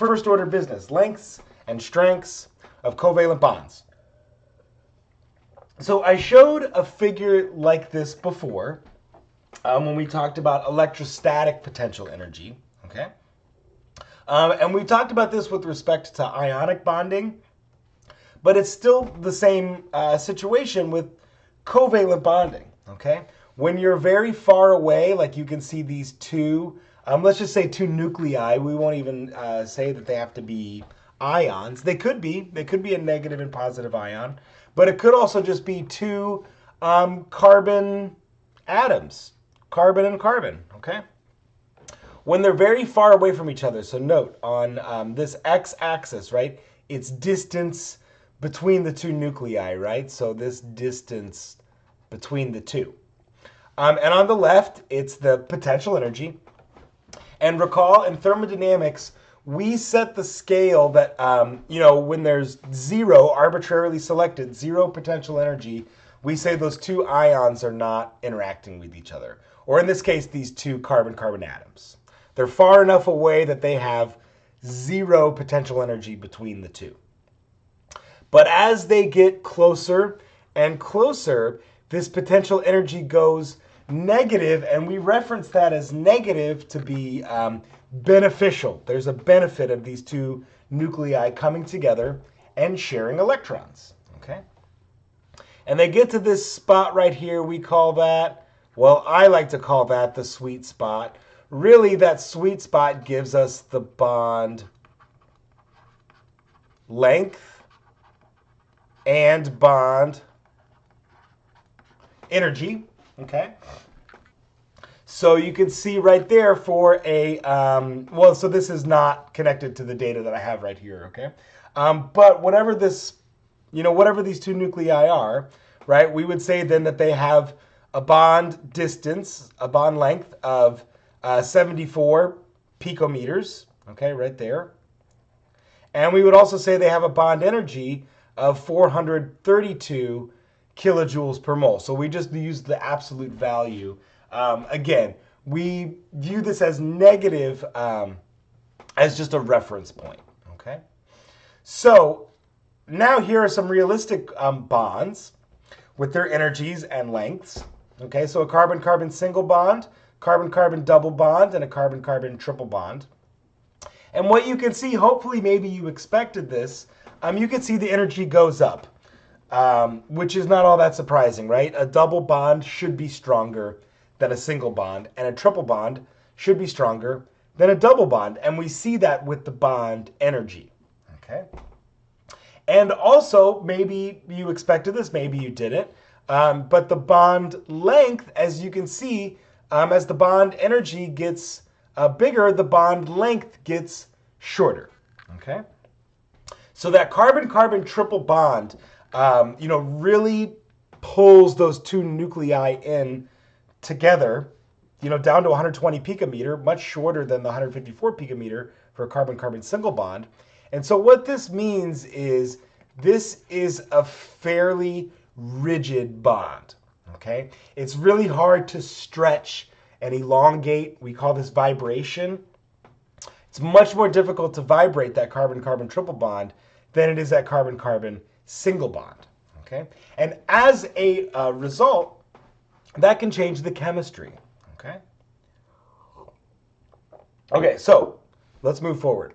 first order business, lengths and strengths of covalent bonds. So I showed a figure like this before when we talked about electrostatic potential energy, okay? And we talked about this with respect to ionic bonding, but it's still the same situation with covalent bonding, okay? When you're very far away, like you can see these two, let's just say two nuclei. We won't even say that they have to be ions. They could be a negative and positive ion, but it could also just be two carbon atoms, carbon and carbon, okay? When they're very far away from each other, so note on this x-axis, right, it's distance between the two nuclei, right? So this distance between the two. And on the left, it's the potential energy. And recall, in thermodynamics, we set the scale that, when there's zero, arbitrarily selected, zero potential energy, we say those two ions are not interacting with each other. Or in this case, these two carbon-carbon atoms. They're far enough away that they have zero potential energy between the two. But as they get closer and closer, this potential energy goes negative, and we reference that as negative to be beneficial. There's a benefit of these two nuclei coming together and sharing electrons, okay? And they get to this spot right here. We call that, well, I like to call that the sweet spot. Really, that sweet spot gives us the bond length and bond energy, okay? So you can see right there for a, well, so this is not connected to the data that I have right here, okay? But whatever this, whatever these two nuclei are, right, we would say then that they have a bond distance, a bond length of 74 picometers, okay, right there. And we would also say they have a bond energy of 432 kilojoules per mole. So we just use the absolute value. Again, we view this as negative as just a reference point, okay? So now here are some realistic bonds with their energies and lengths, okay? So a carbon-carbon single bond, carbon-carbon double bond, and a carbon-carbon triple bond. And what you can see, hopefully maybe you expected this, you can see the energy goes up, which is not all that surprising, right? A double bond should be stronger than a single bond, and a triple bond should be stronger than a double bond. And we see that with the bond energy, okay? And also, maybe you expected this, maybe you didn't, but the bond length, as you can see, as the bond energy gets bigger, the bond length gets shorter, okay? So that carbon-carbon triple bond, really pulls those two nuclei in together, down to 120 picometer, much shorter than the 154 picometer for a carbon-carbon single bond. And so what this means is this is a fairly rigid bond, okay? It's really hard to stretch and elongate. We call this vibration. It's much more difficult to vibrate that carbon-carbon triple bond than it is that carbon-carbon single bond, okay? And as a result, that can change the chemistry, okay? Okay, so let's move forward.